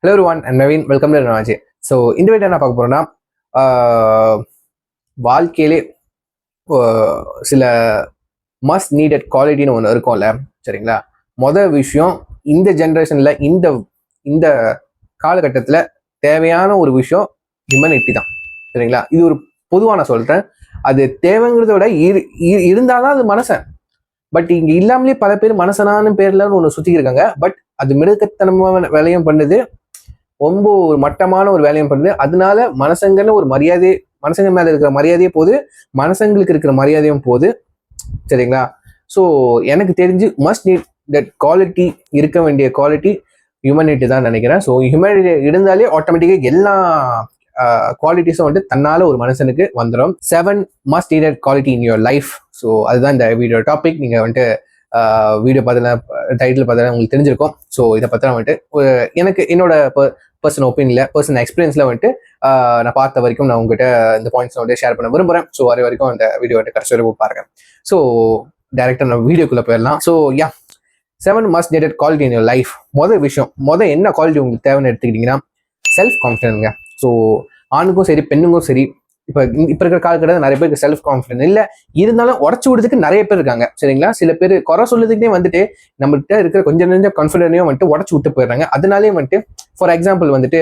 Hello everyone, and Naveen. Welcome to Ranaji. So, இந்த video என்ன பார்க்க போறோம்னா வாழ்க்கையிலே சில மஸ்ட் நீடட் குவாலிட்டின்னு ஒன்று இருக்கும்ல, சரிங்களா? மொதல் விஷயம், இந்த ஜென்ரேஷனில் இந்த இந்த காலகட்டத்தில் தேவையான ஒரு விஷயம் ஹியூமனிட்டி தான், சரிங்களா? இது ஒரு பொதுவாக நான் சொல்கிறேன். அது தேவைங்கிறத விட இருந்தால் தான் அது மனுஷன். பட் இங்கே இல்லாமலே பல பேர் மனுஷனான பேர்ல ஒன்று சுற்றி இருக்காங்க. பட் அது மிருகத்தனமான வேலையும் பண்ணுது, ரொம்ப ஒரு மட்டமான ஒரு வேலையும் பண்ணுது. அதனால மனுஷங்கன்னு ஒரு மரியாதை, மனுஷங்க மேல இருக்கிற மரியாதையே போகுது, மனுஷங்களுக்கு இருக்கிற மரியாதையும் போகுது, சரிங்களா? ஸோ எனக்கு தெரிஞ்சு மஸ்ட் நீட் தட் குவாலிட்டி, இருக்க வேண்டிய குவாலிட்டி ஹியூமனிட்டி தான் நினைக்கிறேன். ஸோ ஹியூமனிட்டி இருந்தாலே ஆட்டோமேட்டிக்காக எல்லா குவாலிட்டிஸும் வந்துட்டு தன்னால ஒரு மனுஷனுக்கு வந்துடும். 7 must needed quality in your life. So அதுதான் இந்த வீடியோ டாபிக். நீங்கள் வந்துட்டு வீடியோ பார்த்தீங்கன்னா, டைட்டில் பார்த்தீங்கன்னா உங்களுக்கு தெரிஞ்சிருக்கும். ஸோ இதை பற்றி வந்துட்டு எனக்கு என்னோட பர்சனல் ஒப்பீனியனில், பர்சனல் எக்ஸ்பீரியன்ஸில் வந்துட்டு நான் பார்த்த வரைக்கும் நான் உங்ககிட்ட இந்த பாயிண்ட்ஸ் வந்துட்டு ஷேர் பண்ண விரும்புகிறேன். ஸோ அது வரைக்கும் இந்த வீடியோ வந்துட்டு கடைசி வரைக்கும் பாருங்க. ஸோ டேரெக்டாக நான் வீடியோக்குள்ளே போயிடலாம். So 7 must needed quality in your life. மொதல் என்ன குவாலிட்டி உங்களுக்கு தேவைன்னு எடுத்துக்கிட்டிங்கன்னா செல்ஃப் கான்ஃபிடன்ஸுங்க. ஸோ ஆணுக்கும் சரி பெண்ணுக்கும் சரி, இப்போ இருக்கிற காலகட்டத்தில் நிறைய பேருக்கு செல்ஃப் கான்ஃபிடன்ஸ் இல்லை, இருந்தாலும் உடச்சு விடுறதுக்கு நிறைய பேர் இருக்காங்க, சரிங்களா? சில பேர் குறை சொல்றதுக்கே வந்துட்டு நம்மகிட்ட இருக்கிற கொஞ்சம் நெஞ்சம் கான்ஃபிடன்ஸையும் வந்துட்டு உடச்சு விட்டு போயிடுறாங்க. அதனாலே வந்துட்டு ஃபார் எக்ஸாம்பிள் வந்துட்டு,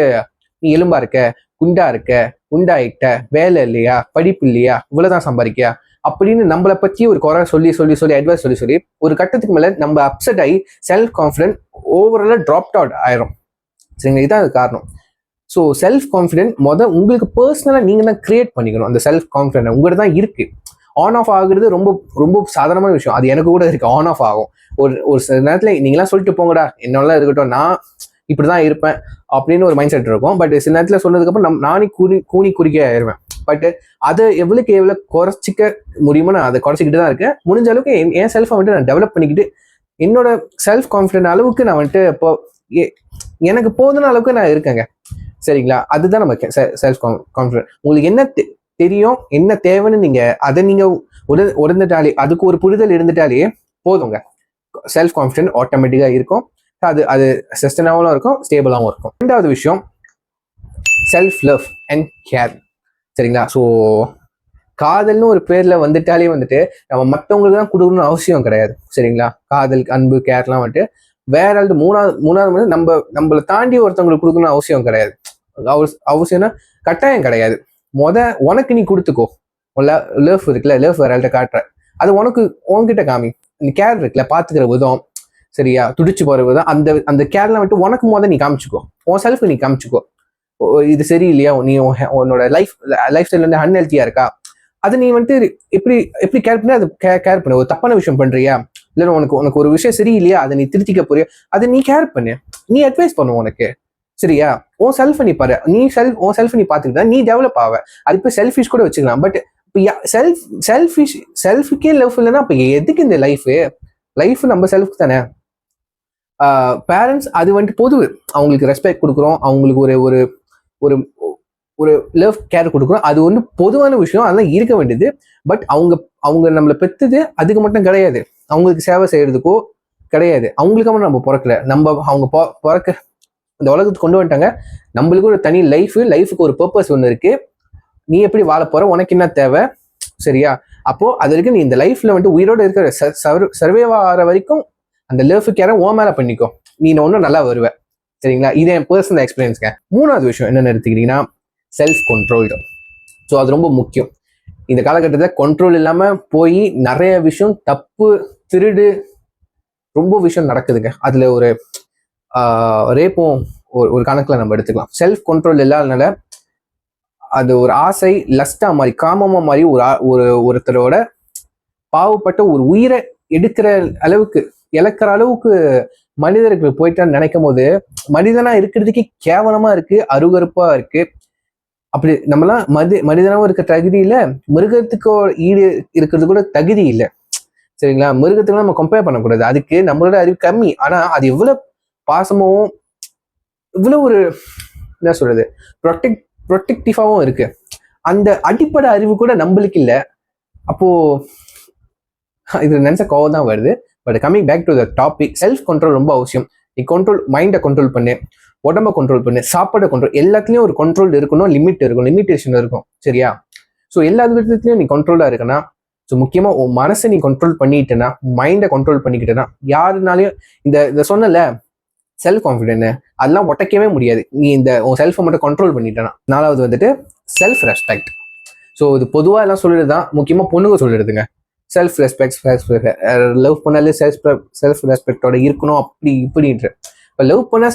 நீ எலும்பா இருக்க, குண்டா இருக்க, குண்டாயிட்ட, வேலை இல்லையா, படிப்பு இல்லையா, இவ்வளவுதான் சம்பாதிக்கியா அப்படின்னு நம்மளை பற்றி ஒரு குறை சொல்லி அட்வைஸ் சொல்லி ஒரு கட்டத்துக்கு மேலே நம்ம அப்செட் ஆகி செல்ஃப் கான்ஃபிடன்ஸ் ஓவராலாக ட்ராப்ட் அவுட் ஆயிரும், சரிங்களா? இதுதான் அது காரணம். ஸோ செல்ஃப் கான்ஃபிடென்ட் உங்களுக்கு பர்சனலாக நீங்கள் தான் கிரியேட் பண்ணிக்கணும். அந்த செல்ஃப் கான்ஃபிடென்ட் உங்கள்கிட்ட தான் இருக்கு. ஆன் ஆஃப் ஆகுறது ரொம்ப ரொம்ப சாதாரணமான விஷயம். அது எனக்கு கூட இருக்கு, ஆன் ஆஃப் ஆகும். ஒரு சில நேரத்தில் நீங்களாம் சொல்லிட்டு போங்கடா, என்னெல்லாம் இருக்கட்டும், நான் இப்படி தான் இருப்பேன் அப்படின்னு ஒரு மைண்ட் செட் இருக்கும். பட் சில நேரத்தில் சொன்னதுக்கப்புறம் நானே கூனி குறுக்கி ஆயிடுவேன். பட் அதை எவ்வளோ குறைச்சிக்க முடியுமோ நான் அதை குறைச்சிக்கிட்டு தான் இருக்கேன். முடிஞ்ச அளவுக்கு என் செல்ஃபை வந்துட்டு நான் டெவலப் பண்ணிக்கிட்டு, என்னோட செல்ஃப் கான்ஃபிடென்ட் அளவுக்கு நான் வந்துட்டு இப்போ எனக்கு போதுன அளவுக்கு நான் இருக்கேங்க, சரிங்களா? அதுதான் நம்ம செல்ஃப் கான்ஃபிடன்ஸ். உங்களுக்கு என்ன தெரியும், என்ன தேவைன்னு அதை நீங்க உணர்ந்துட்டாலே, அதுக்கு ஒரு புரிதல் இருந்துட்டாலே போதுங்க. செல்ஃப் கான்ஃபிடன்ஸ் ஆட்டோமேட்டிக்கா இருக்கும். அது சஸ்டைனபிளாகவும் இருக்கும், ஸ்டேபிளாகவும் இருக்கும். ரெண்டாவது விஷயம், செல்ஃப் லவ் அண்ட் கேர், சரிங்களா? ஸோ காதல்னு ஒரு பேர்ல வந்துட்டாலே வந்துட்டு நம்ம மற்றவங்களுக்கு தான் கொடுக்கணும்னு அவசியம் கிடையாது, சரிங்களா? காதல், அன்பு, கேர்லாம் வந்துட்டு வேற மூணாவது நம்மளை தாண்டி ஒருத்தவங்களுக்கு கொடுக்கணும்னு அவசியம் கிடையாது. அவசியம்னா கட்டாயம் கிடையாது. உனக்கு நீ கொடுத்துக்கோ. லவ் இருக்குல்ல, லவ் வேற ஆள்கிட்ட காட்டுற, அது உன்கிட்ட காமி. இந்த கேர் இருக்குல்ல, பாத்துக்கிற விதம், சரியா, துடிச்சு போற விதம், அந்த கேர்லாம் வந்துட்டு உனக்கு நீ காமிச்சுக்கோ, உன் செல்ஃப் நீ காமிச்சுக்கோ. இது சரியில்லையா, நீ உன்னோட லைஃப் ஸ்டைல் வந்து அன்ஹெல்த்தியா இருக்கா, அது நீ வந்துட்டு எப்படி கேர் பண்ணி அதை கேர் பண்ணு. ஒரு தப்பான விஷயம் பண்றியா, இல்லைன்னா உனக்கு ஒரு விஷயம் சரியில்லையா, அதை நீ திருத்திக்க போறியா, அதை நீ கேர் பண்ணு, நீ அட்வைஸ் பண்ணு உனக்கு, சரியா? உன் செல்ஃப் நீ பாரு, உன் செல்ஃப் நீ பாத்துக்கிட்டா நீ டெவலப் ஆவ. அது இப்போ செல்ஃபிஷ் கூட வச்சுக்கலாம். பட் செல்ஃபுக்கே லவ் இல்லைன்னா அப்ப எதுக்கு இந்த லைஃப் நம்ம செல்ஃப் தானே. பேரண்ட்ஸ் அது வந்துட்டு பொது, அவங்களுக்கு ரெஸ்பெக்ட் கொடுக்குறோம், அவங்களுக்கு ஒரு ஒரு ஒரு லவ் கேர் கொடுக்குறோம், அது ஒன்று பொதுவான விஷயம், அதெல்லாம் இருக்க வேண்டியது. பட் அவங்க நம்மளை பெற்றது அதுக்கு மட்டும் கிடையாது, அவங்களுக்கு சேவை செய்யறதுக்கோ கிடையாது. அவங்களுக்காக நம்ம பிறக்கல, அவங்க பிறக்க இந்த உலகத்துக்கு கொண்டு வந்துட்டாங்க. நம்மளுக்கு ஒரு தனி லைஃபுக்கு ஒரு பர்பஸ் ஒன்று இருக்கு. நீ எப்படி வாழ போற, உனக்கு என்ன தேவை, சரியா? அப்போ அது வரைக்கும் நீ இந்த லைஃப்ல வந்துட்டு உயிரோட இருக்கிற சர்வேவ் ஆகிற வரைக்கும் அந்த லவ் கேரை உன் மேல பண்ணிக்கோ, நீ ஒன்றும் நல்லா வருவ, சரிங்களா? இது என் பர்சனல் எக்ஸ்பீரியன்ஸ்ங்க. மூணாவது விஷயம் என்னன்னு எடுத்துக்கிட்டீங்கன்னா செல்ஃப் கண்ட்ரோல். ஸோ அது ரொம்ப முக்கியம். இந்த காலகட்டத்தில் கண்ட்ரோல் இல்லாம போய் நிறைய விஷயம், தப்பு, திருடு, ரொம்ப விஷயம் நடக்குதுங்க. அதுல ஒரு ரேப்பும் ஒரு கணக்குல நம்ம எடுத்துக்கலாம். செல்ஃப் கண்ட்ரோல் இல்லாதனால அது ஒரு ஆசை, லஸ்டா மாதிரி, காமமா மாதிரி ஒருத்தரோட பாவப்பட்ட ஒரு உயிரை இழக்கிற அளவுக்கு மனிதர்கள் போயிட்டான்னு நினைக்கும் போது மனிதனா இருக்கிறதுக்கே கேவலமா இருக்கு, அருவருப்பா இருக்கு. அப்படி நம்மளாம் மனிதனாவும் இருக்க தகுதி இல்லை, மிருகத்துக்கு ஈடு இருக்கிறது கூட தகுதி இல்லை, சரிங்களா? மிருகத்துக்குலாம் நம்ம கம்பேர் பண்ணக்கூடாது, அதுக்கு நம்மளோட அறிவு கம்மி. ஆனா அது எவ்வளவு பாசமும், இவ்வளவு ஒரு என்ன சொல்றது, ப்ரொடெக்டிவாவும் இருக்கு. அந்த அடிப்படை அறிவு கூட நம்மளுக்கு இல்லை. அப்போ இது நினைச்ச கோவம் தான் வருது. But coming back to the topic, self control ரொம்ப அவசியம். நீ மைண்டை கண்ட்ரோல் பண்ணு, உடம்ப கண்ட்ரோல் பண்ணு, சாப்பாடை கண்ட்ரோல், எல்லாத்துலயும் ஒரு கண்ட்ரோல் இருக்கணும், லிமிட் இருக்கும், லிமிட்டேஷன் இருக்கும். சரியா? ஸோ எல்லா விதத்துலயும் நீ கண்ட்ரோலா இருக்கனா, ஸோ முக்கியமா உன் மனசை நீ கண்ட்ரோல் பண்ணிட்டேன்னா, மைண்டை கண்ட்ரோல் பண்ணிக்கிட்டேன்னா, யாருனாலையும் இந்த சொன்னல செல்ஃப் கான்ஃபிடென்ட் அதெல்லாம் ஒட்டைக்கவே முடியாது. நீ இந்த உன் செல்ஃபை மட்டும் கண்ட்ரோல் பண்ணிட்டேன்னா. 4வது வந்துட்டு செல்ஃப் ரெஸ்பெக்ட். ஸோ இது பொதுவாக எல்லாம் சொல்லிடுதான், முக்கியமாக பொண்ணுங்க சொல்லிடுதுங்க. செல்ஃப் ரெஸ்பெக்ட், லவ் பண்ணாலே செல்ஃப் ரெஸ்பெக்டோட இருக்கணும் அப்படி இப்படின்ற. இப்போ லவ் பண்ணா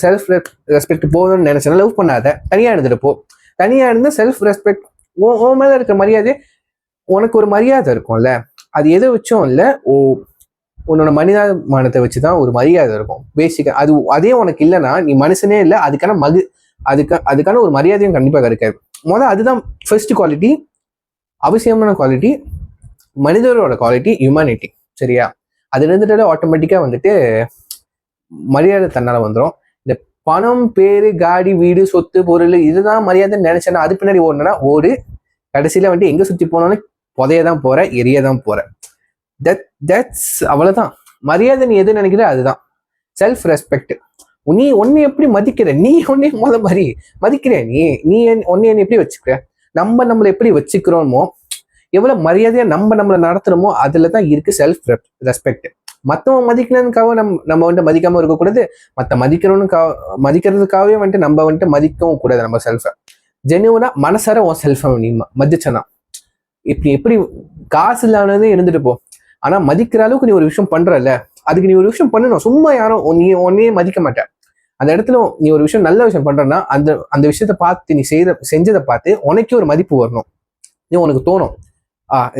செல்ஃப் ரெஸ்பெக்ட் போகணும்னு நினைச்சேன்னா லவ் பண்ணாத, தனியாக இருந்துட்டு போ. தனியாக இருந்தா செல்ஃப் ரெஸ்பெக்ட், உன் மேல இருக்க மரியாதை, உனக்கு ஒரு மரியாதை இருக்கும்ல, அது எதை வச்சும் இல்லை, உன்னோட மனிதாபிமானத்தை வச்சுதான் ஒரு மரியாதை இருக்கும் பேசிக்கா. அதே உனக்கு இல்லைன்னா நீ மனுஷனே இல்லை. அதுக்கான ஒரு மரியாதையும் கண்டிப்பாக இருக்காது. அதுதான் ஃபர்ஸ்ட் குவாலிட்டி, அவசியமான குவாலிட்டி, மனிதரோட குவாலிட்டி, ஹியூமனிட்டி. சரியா? அது இருந்துட்டு ஆட்டோமேட்டிக்கா வந்துட்டு மரியாதை தன்னால வந்துடும். இந்த பணம், பேரு, காடி, வீடு, சொத்து, பொருள் இதுதான் மரியாதைன்னு நினைச்சேன்னா அது பின்னாடி ஓடு. கடைசியில வந்துட்டு எங்க சுத்தி போனாலும் புதையதான் போற, எரியதான் போற. தட்ஸ் அவ்வளவுதான். மரியாதை நீ எது நினைக்கிற அதுதான் செல்ஃப் ரெஸ்பெக்ட். நீ ஒன்னை எப்படி மதிக்கிற, நீ ஒன்னே மாதிரி மதிக்கிற, நீ ஒன்னே எப்படி வச்சுக்கிற, நம்மளை எப்படி வச்சுக்கிறோமோ, எவ்வளவு மரியாதையா நம்மளை நடத்துறோமோ அதுலதான் இருக்கு செல்ஃப் ரெஸ்பெக்ட். மத்தவங்க மதிக்கணுக்காக நம்ம வந்துட்டு மதிக்காம இருக்கக்கூடாது, மதிக்கிறதுக்காகவே வந்துட்டு நம்ம வந்துட்டு மதிக்கவும் கூடாது. நம்ம செல்ஃபை ஜென்யூனா மனசார உன் செல்ஃபை நீ மதிச்சனா, எப்படி காசு இல்லாதே இருந்துட்டு போ, ஆனா மதிக்கிற அளவுக்கு நீ ஒரு விஷயம் பண்றல, அதுக்கு நீ ஒரு விஷயம் பண்ணணும். சும்மா யாரும் நீ ஒன்னே மதிக்க மாட்டேன். அந்த இடத்துல நீ ஒரு விஷயம் நல்ல விஷயம் பண்றன்னா அந்த விஷயத்த பார்த்து நீ செஞ்சதை பார்த்து உனக்கே ஒரு மதிப்பு வரணும். நீ உனக்கு தோணும்,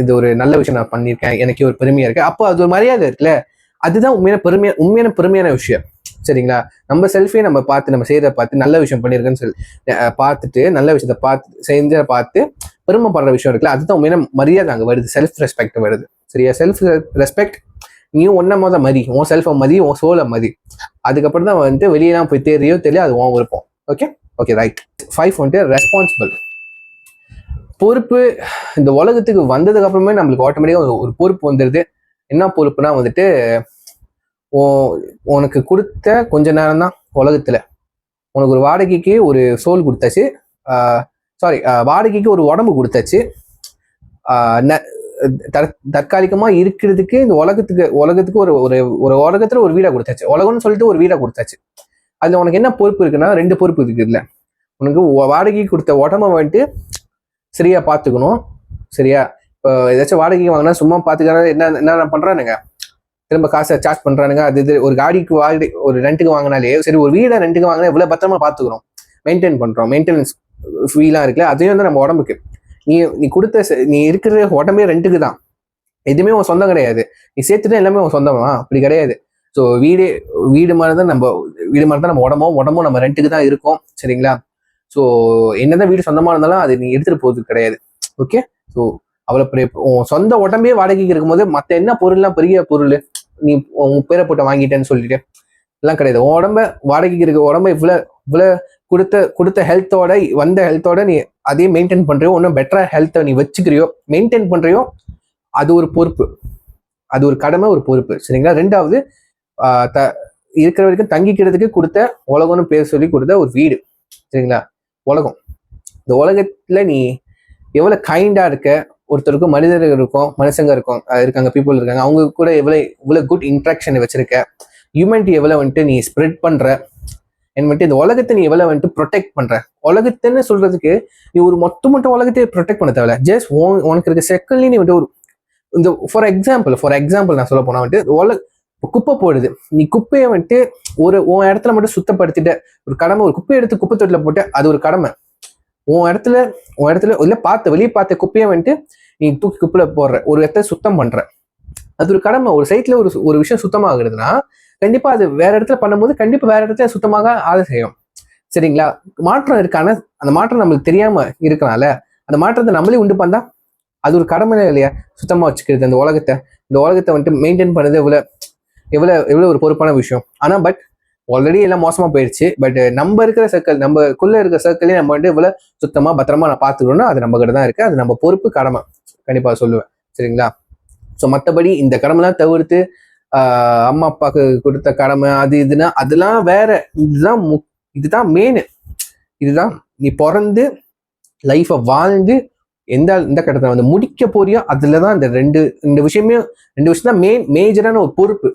இது ஒரு நல்ல விஷயம் நான் பண்ணியிருக்கேன், எனக்கு ஒரு பெருமையா இருக்கு. அப்போ அது ஒரு மரியாதை இருக்குல்ல, அதுதான் உண்மையான பெருமையான விஷயம். சரிங்களா? நம்ம செல்ஃபே நம்ம செய்யறத பார்த்து நல்ல விஷயம் பண்ணியிருக்கேன்னு சொல்லி பார்த்துட்டு, நல்ல விஷயத்த பார்த்து பெருமைப்படுற விஷயம் இருக்குல்ல, அதுதான் உண்மையான மரியாதை அங்கே வருது, செல்ஃப் ரெஸ்பெக்ட் வருது. சரியா? செல்ஃப் ரெஸ்பெக்ட், நீயும் ஒன்ன மதி, உன் செல்ஃபை மதி, உன் சோலை மதி. அதுக்கப்புறம் தான் வந்துட்டு வெளியெல்லாம் போய் தெரியல, அது உன் விருப்பம். Okay right. 5 வந்துட்டு ரெஸ்பான்சிபிள். பொறுப்பு. இந்த உலகத்துக்கு வந்ததுக்கு அப்புறமே நம்மளுக்கு ஆட்டோமேட்டிக்கா ஒரு பொறுப்பு வந்துடுது. என்ன பொறுப்புனா வந்துட்டு, உனக்கு கொடுத்த கொஞ்ச நேரம் தான் உலகத்துல. உனக்கு ஒரு வாடகைக்கு ஒரு சோல் கொடுத்தாச்சு, வாடகைக்கு ஒரு உடம்பு கொடுத்தாச்சு, தற்காலிகமா இருக்கிறதுக்கு இந்த உலகத்துக்கு ஒரு ஒரு உலகத்துல ஒரு வீடா கொடுத்தாச்சு, உலகம்னு சொல்லிட்டு ஒரு வீடா கொடுத்தாச்சு. அதுல உனக்கு என்ன பொறுப்பு இருக்குன்னா 2 பொறுப்பு இருக்கு. இதுல உனக்கு வாடகைக்கு கொடுத்த உடம்ப வந்துட்டு சரியா பாத்துக்கணும். சரியா? இப்போ ஏதாச்சும் வாடகைக்கு வாங்கினா சும்மா பாத்துக்கிறாங்க, என்ன பண்றானுங்க, திரும்ப காசை சார்ஜ் பண்றானுங்க. அது ஒரு காடிக்கு ஒரு ரெண்டுக்கு வாங்கினாலே சரி, ஒரு வீடை ரெண்டுக்கு வாங்கினா இவ்வளவு பத்திரமா பாத்துக்கிறோம், மெயின்டைன் பண்றோம், மெயின்டெனன்ஸ் ஃபீலாம் இருக்குல்ல, அதையும் வந்து நம்ம உடம்புக்கு நீ கொடுத்த நீ இருக்கிற உடம்பே ரெண்டுக்கு தான், எதுவுமே உன் சொந்தம் கிடையாது. நீ சேர்த்துட்டு எல்லாமே உன் சொந்தமா? அப்படி கிடையாது. ஸோ வீடு மாதிரி தான் நம்ம உடம்பும் நம்ம ரெண்டுக்கு தான் இருக்கோம். சரிங்களா? ஸோ என்னதான் வீடு சொந்தமா இருந்தாலும் அது நீ எடுத்துட்டு போறது கிடையாது. ஓகே? ஸோ அவ்வளோ பெரிய உன் சொந்த உடம்பே வாடகைக்கு இருக்கும்போது மற்ற என்ன பொருள்லாம் பெரிய பொருள் நீ உன் பேரை போட்டு வாங்கிட்டேன்னு சொல்லிட்டு எல்லாம் கிடையாது. உன் உடம்ப வாடகைக்கு இருக்க உடம்ப இவ்வளோ கொடுத்த ஹெல்த்தோட நீ அதே மெயின்டைன் பண்றியோ, இன்னும் பெட்டரா ஹெல்த்தை நீ வச்சுக்கிறியோ, மெயின்டைன் பண்றியோ, அது ஒரு பொறுப்பு, அது ஒரு கடமை, ஒரு பொறுப்பு. சரிங்களா? 2வது இருக்கிற வரைக்கும் தங்கிக்கிறதுக்கு கொடுத்த உலகம்னு பேர் சொல்லி கொடுத்த ஒரு வீடு. சரிங்களா? உலகம். இந்த உலகத்துல நீ எவ்வளவு கைண்டா இருக்க, ஒருத்தருக்கும் மனிதர்கள் இருக்கும், மனுஷங்க இருக்காங்க, பீப்புள் இருக்காங்க, அவங்க கூட எவ்வளவு குட் இன்ட்ராக்ஷன் வச்சிருக்க, ஹியூமனிட்டி எவ்வளவு வந்துட்டு நீ ஸ்ப்ரெட் பண்ற, வந்துட்டு இந்த உலகத்தை நீ எவ்வளவு வந்துட்டு ப்ரொடெக்ட் பண்ற. உலகத்தைன்னு சொல்றதுக்கு நீ ஒரு மொத்த உலகத்தை ப்ரொடெக்ட் பண்ண தேவையில்ல. ஜஸ்ட் உனக்கு இருக்க செகண்ட்லயே நீ வந்துட்டு இந்த ஃபார் எக்ஸாம்பிள் நான் சொல்ல போனா வந்துட்டு குப்பை போடுது, நீ குப்பையை வந்துட்டு உன் இடத்துல மட்டும் சுத்தப்படுத்திட்ட ஒரு கடமை. ஒரு குப்பையை எடுத்து குப்பை தொட்டில போட்டு அது ஒரு கடமை. உன் இடத்துல இல்ல வெளியே பார்த்த குப்பையை வந்துட்டு நீ தூக்கி குப்பையில போடுற, ஒரு இடத்த சுத்தம் பண்ற, அது ஒரு கடமை. ஒரு சைட்ல ஒரு விஷயம் சுத்தமாகிறதுனா கண்டிப்பா அது வேற இடத்துல பண்ணும்போது கண்டிப்பா வேற இடத்துல சுத்தமாக செய்யும். சரிங்களா? மாற்றம் இருக்கான அந்த மாற்றம் நம்மளுக்கு தெரியாம இருக்கனால அந்த மாற்றத்தை நம்மளே உண்டு பண்ணா அது ஒரு கடமை இல்லையா? சுத்தமா வச்சுக்கிறது இந்த உலகத்தை வந்துட்டு மெயின்டைன் பண்ணது எவ்வளவு ஒரு பொறுப்பான விஷயம். ஆனா பட் ஆல்ரெடி எல்லாம் மோசமா போயிடுச்சு. பட் நம்ம இருக்கிற சர்க்கிள், நம்மக்குள்ள இருக்கிற சர்க்கிளே நம்ம வந்துட்டு இவ்வளவு சுத்தமா பத்திரமா நான் பாத்துக்கணும்னா அது நம்ம கிட்ட தான் இருக்கு. அது நம்ம பொறுப்பு, கடமை கண்டிப்பா சொல்லுவேன். சரிங்களா? ஸோ மற்றபடி இந்த கடமைலாம் தவிர்த்து அம்மா அப்பாவுக்கு கொடுத்த கடமை அது இதுனா அதெல்லாம் வேற. இதுதான் இதுதான் மெயின். இதுதான் நீ பிறந்து லைஃப்பை வாழ்ந்து எந்த கட்டத்தில் வந்து முடிக்க போறியோ அதுல தான் இந்த ரெண்டு விஷயம் தான் மேஜரான ஒரு பொறுப்பு.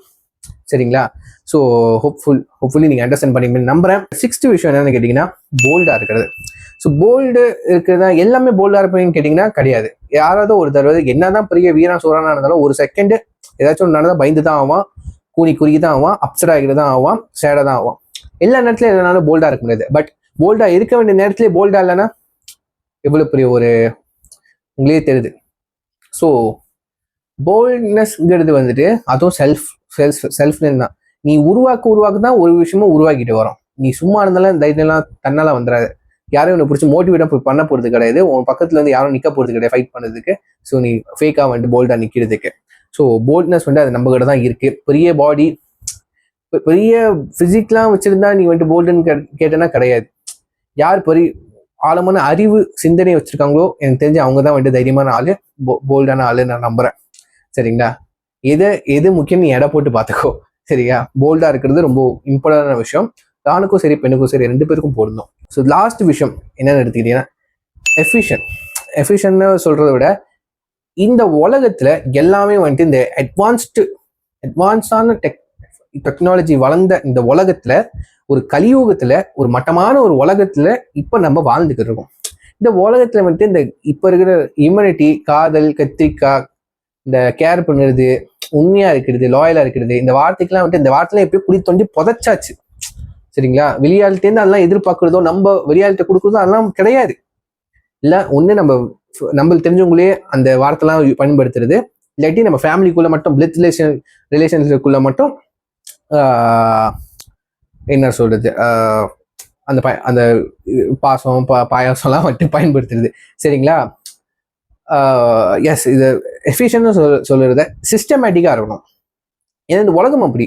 சரிங்களா? ஸோ ஹோப்ஃபுல்லி நீங்கள் அண்டர்ஸ்டாண்ட் பண்ணிப்பீங்கன்னு நம்புறேன். 6th விஷயம் என்னன்னு கேட்டிங்கன்னா போல்டாக இருக்கிறது. ஸோ போல்டு இருக்கிறதா எல்லாமே போல்டாக இருப்பீங்கன்னு கேட்டிங்கன்னா கிடையாது. யாராவது ஒரு தடவை என்னதான் பெரிய வீரா சோறானா இருந்தாலும் ஒரு செகண்ட் ஏதாச்சும் ஒன்று நடந்தால் பயந்து தான் ஆவான், குறுகி தான் ஆவான், அப்செட் ஆகிட்டு தான் ஆவான், சேடாக தான் ஆவான். எல்லா நேரத்துலையும் எதனாலும் போல்டாக இருக்க முடியாது. பட் போல்டாக இருக்க வேண்டிய நேரத்துலேயே போல்டாக இல்லைன்னா எவ்வளோ பெரிய ஒரு உங்களே தெரியுது. ஸோ போல்ட்னஸ்ங்கிறது வந்துட்டு அதுவும் செல்ஃப்னஸ் தான். நீ உருவாக்க தான் ஒரு விஷயமும் உருவாக்கிட்டு வரோம். நீ சும்மா இருந்தாலும் தைரியம்லாம் தன்னால வந்துடாது. யாரும் உன்னை பிடிச்சி மோட்டிவேட்டாக போய் பண்ண போகிறது கிடையாது. உன் பக்கத்துல வந்து யாரும் நிற்க போகிறது கிடையாது ஃபைட் பண்ணுறதுக்கு. ஸோ நீ ஃபேக்காக வந்துட்டு போல்டாக நிற்கிறதுக்கு. ஸோ போல்ட்னஸ் வந்து அது நம்ம கிட்ட தான் இருக்கு. பெரிய பாடி பெரிய ஃபிசிக்லாம் வச்சிருந்தா நீ வந்துட்டு போல்டுன்னு கேட்டேன்னா கிடையாது. யார் பெரிய ஆழமான அறிவு சிந்தனை வச்சிருக்காங்களோ எனக்கு தெரிஞ்சு அவங்க தான் வந்துட்டு தைரியமான ஆளு, போல்டான ஆளு நான் நம்புறேன். சரிங்களா? எது முக்கியம் நீ எடை போட்டு பார்த்துக்கோ. சரியா? போல்டா இருக்கிறது ரொம்ப இம்பார்ட்டன்டான விஷயம். ஆணுக்கும் சரி பெண்ணுக்கும் சரி 2 பேருக்கும் பொருந்தும். ஸோ லாஸ்ட் விஷயம் என்னன்னு எடுத்துக்கிட்டீங்கன்னா எஃபிஷியன்ட்னு சொல்றதை விட இந்த உலகத்துல எல்லாமே வந்துட்டு இந்த அட்வான்ஸான டெக்னாலஜி வளர்ந்த இந்த உலகத்துல ஒரு கலியுகத்துல ஒரு மட்டமான ஒரு உலகத்துல இப்ப நம்ம வாழ்ந்துக்கிட்டு இருக்கோம். இந்த உலகத்துல வந்துட்டு இந்த இப்ப இருக்கிற ஹியூமனிட்டி, காதல், கத்திரிக்காய், இந்த கேர் பண்ணுறது, உண்மையா இருக்கிறது, லாயலா இருக்கிறது, இந்த வார்த்தைக்கெல்லாம் வந்துட்டு இந்த வார்த்தைலாம் எப்படியும் குடி தோண்டி புதைச்சாச்சு. சரிங்களா? வெளியாள்கிட்டேருந்து அதெல்லாம் எதிர்பார்க்குறதோ நம்ம வெளியாள்கிட்ட கொடுக்குறதோ அதெல்லாம் கிடையாது. இல்லை ஒன்று நம்மளுக்கு தெரிஞ்சவங்களே அந்த வார்த்தைலாம் பயன்படுத்துறது, இல்லாட்டி நம்ம ஃபேமிலிக்குள்ள மட்டும் பிளட் ரிலேஷன்ஷிப்புக்குள்ள மட்டும் என்ன சொல்றது அந்த பாசம் பாயாசம்லாம் வந்துட்டு பயன்படுத்துறது. சரிங்களா? எஸ், இது எஃபிஷியன்ட்னு சொல்லுறத சிஸ்டமேட்டிக்காக இருக்கணும். ஏன்னா இந்த உலகம் அப்படி,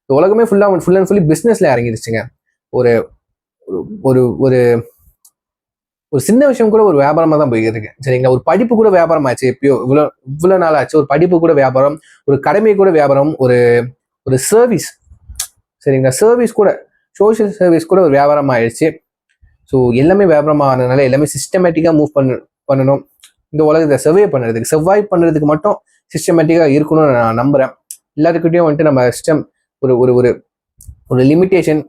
இந்த உலகமே ஃபுல் அண்ட் ஃபுல்லி பிஸ்னஸ்ல இறங்கிடுச்சுங்க. ஒரு ஒரு ஒரு ஒரு சின்ன விஷயம் கூட ஒரு வியாபாரமாக தான் போய்கிட்டு இருக்கு. சரிங்களா? ஒரு படிப்பு கூட வியாபாரம் ஆச்சு. எப்பயோ இவ்வளோ நாள் ஆச்சு. ஒரு படிப்பு கூட வியாபாரம், ஒரு கடமை கூட வியாபாரம், ஒரு சர்வீஸ், சரிங்களா, சர்வீஸ் கூட, சோஷியல் சர்வீஸ் கூட ஒரு வியாபாரம் ஆயிடுச்சு. ஸோ எல்லாமே வியாபாரம் ஆனதுனால எல்லாமே சிஸ்டமேட்டிக்காக மூவ் பண்ணணும். இந்த உலகத்தை செவ்வாய் பண்ணுறதுக்கு மட்டும் சிஸ்டமேட்டிக்காக இருக்கணும்னு நான் நம்புகிறேன். எல்லாத்துக்கிட்டையும் வந்துட்டு நம்ம சிஸ்டம் ஒரு லிமிட்டேஷன்,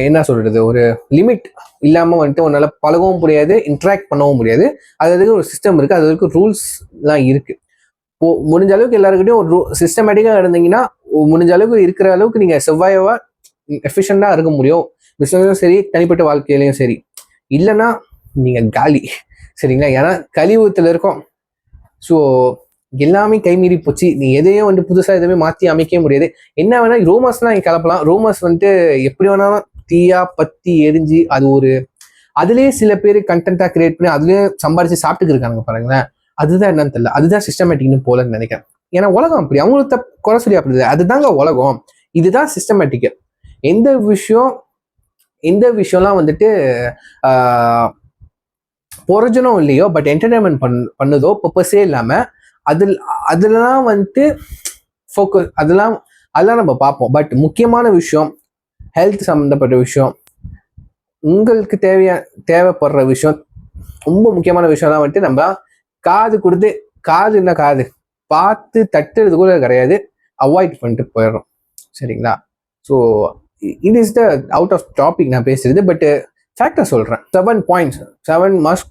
என்ன சொல்றது, ஒரு லிமிட் இல்லாமல் வந்துட்டு உன்னால பழகவும் முடியாது, இன்ட்ராக்ட் பண்ணவும் முடியாது. அதுக்கு ஒரு சிஸ்டம் இருக்குது, அதுக்கு ரூல்ஸ்லாம் இருக்குது. முடிஞ்ச அளவுக்கு எல்லாருக்கிட்டையும் ஒரு சிஸ்டமேட்டிக்காக இருந்தீங்கன்னா முடிஞ்ச அளவுக்கு இருக்கிற அளவுக்கு நீங்கள் செவ்வாயவா எஃபிஷியண்டாக இருக்க முடியும். பிஸ்னஸும் சரி, தனிப்பட்ட வாழ்க்கையிலையும் சரி. இல்லைன்னா நீங்கள் காலி. சரிங்களா? ஏன்னா கலியுகத்தில் இருக்கோம். ஸோ எல்லாமே கைமீறி போச்சு. நீ எதையும் வந்துட்டு புதுசாக எதுவுமே மாற்றி அமைக்கவே முடியாது. என்ன வேணா ரூமர்ஸ்லாம் நீங்கள் கிளப்பலாம். ரூமர்ஸ் வந்துட்டு எப்படி வேணாலும் தீயா பத்தி எரிஞ்சு அதுலேயே சில பேர் கண்டென்ட்டாக கிரியேட் பண்ணி அதுலேயே சம்பாரிச்சு சாப்பிட்டுக்கு இருக்காங்க பாருங்களேன். அதுதான் என்னன்னு தெரியல. அதுதான் சிஸ்டமேட்டிக்னு போலன்னு நினைக்கிறேன். ஏன்னா உலகம் அப்படி, அவங்களுக்கு குறை சொல்லி அப்படி அதுதாங்க உலகம். இதுதான் சிஸ்டமேட்டிக். எந்த விஷயம்லாம் வந்துட்டு பொரோஜனம் இல்லையோ பட் என்டர்டைன்மெண்ட் பண்ணுதோ பர்பஸே இல்லாமல் அதுலலாம் வந்துட்டு ஃபோக்கஸ், அதெல்லாம் நம்ம பார்ப்போம். பட் முக்கியமான விஷயம், ஹெல்த் சம்மந்தப்பட்ட விஷயம், உங்களுக்கு தேவைப்படுற விஷயம், ரொம்ப முக்கியமான விஷயம்லாம் வந்துட்டு நம்ம காது கொடுத்து காது பார்த்து தட்டுறது கூட கிடையாது, அவாய்ட் பண்ணிட்டு போயிடுறோம். சரிங்களா? So it is the out of topic நான் பேசுறது. பட் ஃபேக்டர் சொல்கிறேன். 7 points, 7 மஸ்ட்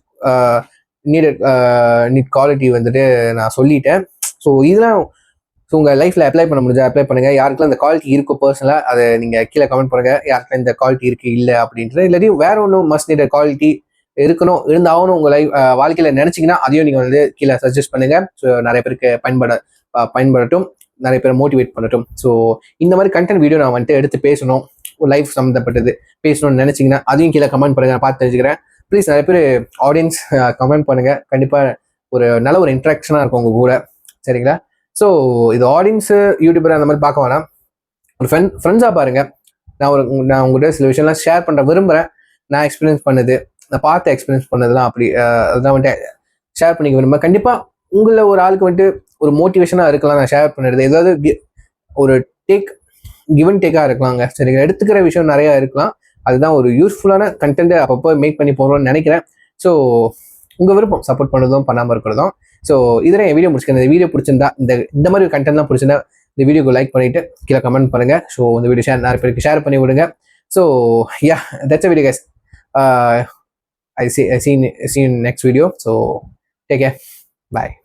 நீட் குவாலிட்டி வந்துட்டு நான் சொல்லிட்டேன். ஸோ இதெல்லாம் உங்கள் லைஃப்பில் அப்ளை பண்ண முடிஞ்சா அப்ளை பண்ணுங்கள். யாருக்கெல்லாம் இந்த குவாலிட்டி இருக்கோ பர்சனலாக அதை நீங்கள் கீழே கமெண்ட் பண்ணுங்கள். யாருக்கெல்லாம் இந்த குவாலிட்டி இருக்குது இல்லை அப்படின்றது. இல்லாட்டி வேற ஒன்றும் மஸ்ட் நீட் குவாலிட்டி இருந்தாலும் உங்கள் வாழ்க்கையில் நினச்சிங்கன்னா அதையும் நீங்கள் வந்து கீழே சஜஸ்ட் பண்ணுங்கள். ஸோ நிறைய பேருக்கு பயன்படட்டும், நிறைய பேரை மோட்டிவேட் பண்ணட்டும். ஸோ இந்த மாதிரி கண்டென்ட் வீடியோ நான் வந்துட்டு எடுத்து பேசணும், ஒரு லைஃப் சம்மந்தப்பட்டது பேசணும்னு நினச்சிங்கன்னா அதையும் கீழே கமெண்ட் பண்ணுங்கள், நான் பார்த்து தெரிஞ்சுக்கிறேன். ப்ளீஸ் நிறைய பேர் ஆடியன்ஸ் கமெண்ட் பண்ணுங்கள். கண்டிப்பாக நல்ல ஒரு இன்ட்ராக்ஷனாக இருக்கும் உங்கள் கூட. சரிங்களா? ஸோ இது ஆடியன்ஸு யூடியூபர் அந்த மாதிரி பார்க்க வேணாம், ஒரு ஃப்ரெண்ட்ஸாக பாருங்கள். நான் உங்கள்கிட்ட சில விஷயம்லாம் ஷேர் பண்ண விரும்புகிறேன். நான் எக்ஸ்பீரியன்ஸ் பண்ணது, நான் பார்த்து எக்ஸ்பீரியன்ஸ் பண்ணதெல்லாம் அப்படி அதுதான் வந்துட்டு ஷேர் பண்ணிக்க விரும்புகிறேன். கண்டிப்பாக உங்களில் ஒரு ஆளுக்கு வந்துட்டு ஒரு மோட்டிவேஷனாக இருக்கலாம் நான் ஷேர் பண்ணுறது. ஏதாவது ஒரு கிவ் அண்ட் டேக்காக இருக்கலாங்க. சரிங்களா, எடுத்துக்கிற விஷயம் நிறையா இருக்கலாம். அதுதான் ஒரு யூஸ்ஃபுல்லான கண்டென்ட் அப்பப்போ மேக் பண்ணி போடுறோம்னு நினைக்கிறேன். ஸோ உங்கள் விருப்பம் சப்போர்ட் பண்ணுறதும் பண்ணாமல் இருக்கிறதும். ஸோ இதில் என் வீடியோ முடிச்சுக்கிறேன். இந்த வீடியோ பிடிச்சிருந்தா, இந்த மாதிரி கண்டென்ட்லாம் பிடிச்சிருந்தா இந்த வீடியோக்கு லைக் பண்ணிவிட்டு கீழே கமெண்ட் பண்ணுங்கள். ஸோ இந்த வீடியோ நிறைய பேருக்கு ஷேர் பண்ணி விடுங்க. So yeah, that's a video guys. I see you in next video. So take care. Bye.